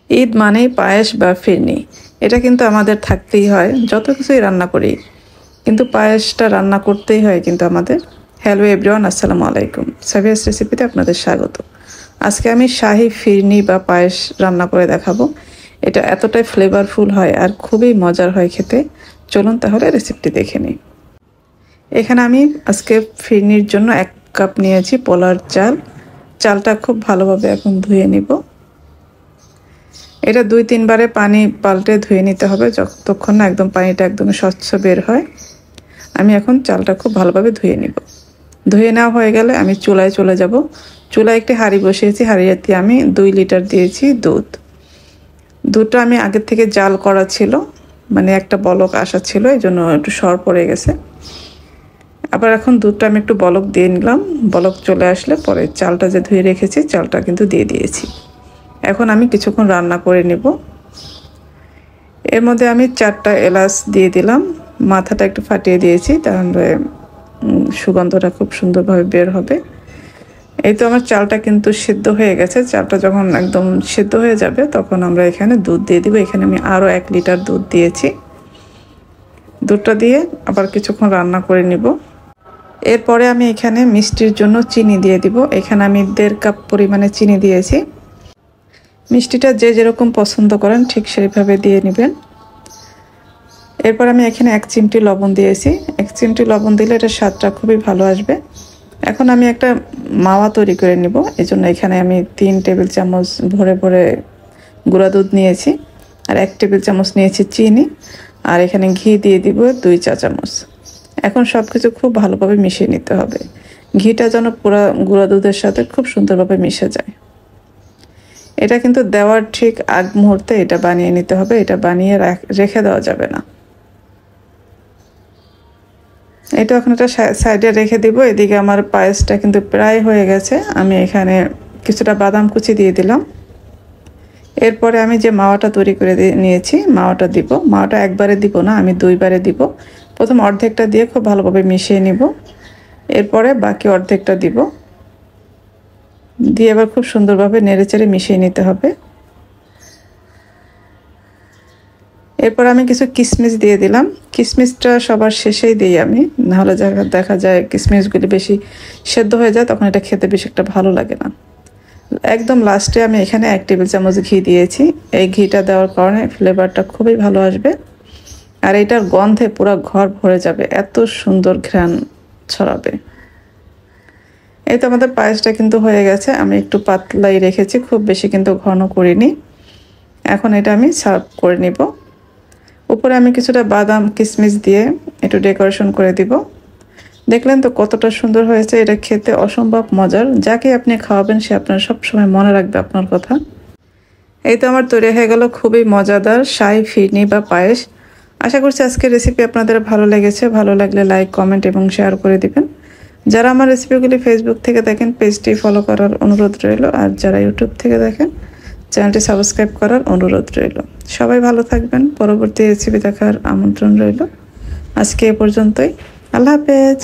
ঈদ মানেই পায়েস বা ফিরনি, এটা কিন্তু আমাদের থাকতেই হয় যত কিছুই রান্না করি, কিন্তু পায়েসটা রান্না করতেই হয় কিন্তু আমাদের। হ্যালো এভরিওয়ান, আসসালামু আলাইকুম। সাবিয়াস রেসিপিতে আপনাদের স্বাগত। আজকে আমি শাহি ফিরনি বা পায়েস রান্না করে দেখাবো। এটা এতটাই ফ্লেভারফুল হয় আর খুবই মজার হয় খেতে। চলুন তাহলে রেসিপিটি দেখে নিই। এখানে আমি আজকে ফিরনির জন্য 1 কাপ নিয়েছি পোলার চাল। চালটা খুব ভালোভাবে এখন ধুয়ে নিব। এটা 2-3 বারে পানি পাল্টে ধুয়ে নিতে হবে, যতক্ষণ না একদম পানিটা একদম স্বচ্ছ বের হয়। আমি এখন চালটা খুব ভালোভাবে ধুয়ে নিব। ধুয়ে নেওয়া হয়ে গেলে আমি চুলায় চলে যাব। চুলায় একটি হাঁড়ি বসিয়েছি, হাঁড়িতে আমি 2 লিটার দিয়েছি দুধ। দুধটা আমি আগের থেকে জাল করা ছিল, মানে একটা বলক আসা ছিল, এই জন্য একটু সর পড়ে গেছে। আবার এখন দুধটা আমি একটু বলক দিয়ে নিলাম। বলক চলে আসলে পরে চালটা যে ধুয়ে রেখেছি চালটা কিন্তু দিয়ে দিয়েছি। এখন আমি কিছুক্ষণ রান্না করে নেব। এর মধ্যে আমি 4টা এলাচ দিয়ে দিলাম, মাথাটা একটু ফাটিয়ে দিয়েছি, তাহলে সুগন্ধটা খুব সুন্দরভাবে বের হবে। এই তো আমার চালটা কিন্তু সিদ্ধ হয়ে গেছে। চালটা যখন একদম সিদ্ধ হয়ে যাবে তখন আমরা এখানে দুধ দিয়ে দিব। এখানে আমি আরও 1 লিটার দুধ দিয়েছি। দুধটা দিয়ে আবার কিছুক্ষণ রান্না করে নিব। এরপরে আমি এখানে মিষ্টির জন্য চিনি দিয়ে দিব। এখানে আমি 1.5 কাপ পরিমাণে চিনি দিয়েছি। মিষ্টিটা যে যেরকম পছন্দ করেন ঠিক সেইভাবে দিয়ে নেবেন। এরপর আমি এখানে 1 চিমটি লবণ দিয়েছি। 1 চিমটি লবণ দিলে এটা স্বাদটা খুবই ভালো আসবে। এখন আমি একটা মাওয়া তৈরি করে নিব। এজন্য এখানে আমি 3 টেবিল চামচ ভরে ভরে গুঁড়া দুধ নিয়েছি, আর 1 টেবিল চামচ নিয়েছি চিনি, আর এখানে ঘি দিয়ে দিব 2 চা চামচ। এখন সব কিছু খুব ভালোভাবে মিশিয়ে নিতে হবে। ঘিটা যেন পুরো গুঁড়া দুধের সাথে খুব সুন্দরভাবে মিশে যায়। এটা কিন্তু দেওয়ার ঠিক আগ মুহূর্তে এটা বানিয়ে নিতে হবে। এটা বানিয়ে রেখে দেওয়া যাবে না। এটা এখন একটা সাইডে রেখে দিব। এদিকে আমার পায়েসটা কিন্তু প্রায় হয়ে গেছে। আমি এখানে কিছুটা বাদাম কুচি দিয়ে দিলাম। এরপরে আমি যে মাওয়াটা তৈরি করে নিয়েছি মাওয়াটা দিব। মাওয়াটা একবারে দিব না, আমি 2 বারে দিব। প্রথম অর্ধেকটা দিয়ে খুব ভালোভাবে মিশিয়ে নিব, এরপরে বাকি অর্ধেকটা দিব। দিয়ে আবার খুব সুন্দরভাবে নেড়েচেড়ে মিশিয়ে নিতে হবে। এরপর আমি কিছু কিশমিশ দিয়ে দিলাম। কিশমিশটা সবার শেষেই দিই আমি, নাহলে দেখা যায় কিশমিশগুলি বেশি সেদ্ধ হয়ে যায়, তখন এটা খেতে বেশি একটা ভালো লাগে না। একদম লাস্টে আমি এখানে 1 টেবিল চামচ ঘি দিয়েছি। এই ঘিটা দেওয়ার কারণে ফ্লেভারটা খুবই ভালো আসবে, আর এটার গন্ধে পুরো ঘর ভরে যাবে, এত সুন্দর ঘ্রাণ ছড়াবে। এই তো আমাদের পায়েসটা কিন্তু হয়ে গেছে। আমি একটু পাতলাই রেখেছি, খুব বেশি কিন্তু ঘন করিনি। এখন এটা আমি সার্ভ করে নিব। উপরে আমি কিছুটা বাদাম কিশমিশ দিয়ে একটু ডেকোরেশন করে দিব। দেখলেন তো কতটা সুন্দর হয়েছে। এটা খেতে অসম্ভব মজার। যাকে আপনি খাওয়াবেন সে আপনার সব সময় মনে রাখবে আপনার কথা। এই তো আমার তৈরি হয়ে গেল খুবই মজাদার শাহি ফিরনি বা পায়েস। আশা করছি আজকের রেসিপি আপনাদের ভালো লেগেছে। ভালো লাগলে লাইক, কমেন্ট এবং শেয়ার করে দিবেন। যারা আমার রেসিপিগুলি ফেসবুক থেকে দেখেন পেজটি ফলো করার অনুরোধ রইল, আর যারা ইউটিউব থেকে দেখেন চ্যানেলটি সাবস্ক্রাইব করার অনুরোধ রইল। সবাই ভালো থাকবেন। পরবর্তী রেসিপি দেখার আমন্ত্রণ রইল। আজকে এ পর্যন্তই। আল্লাহ হাফেজ।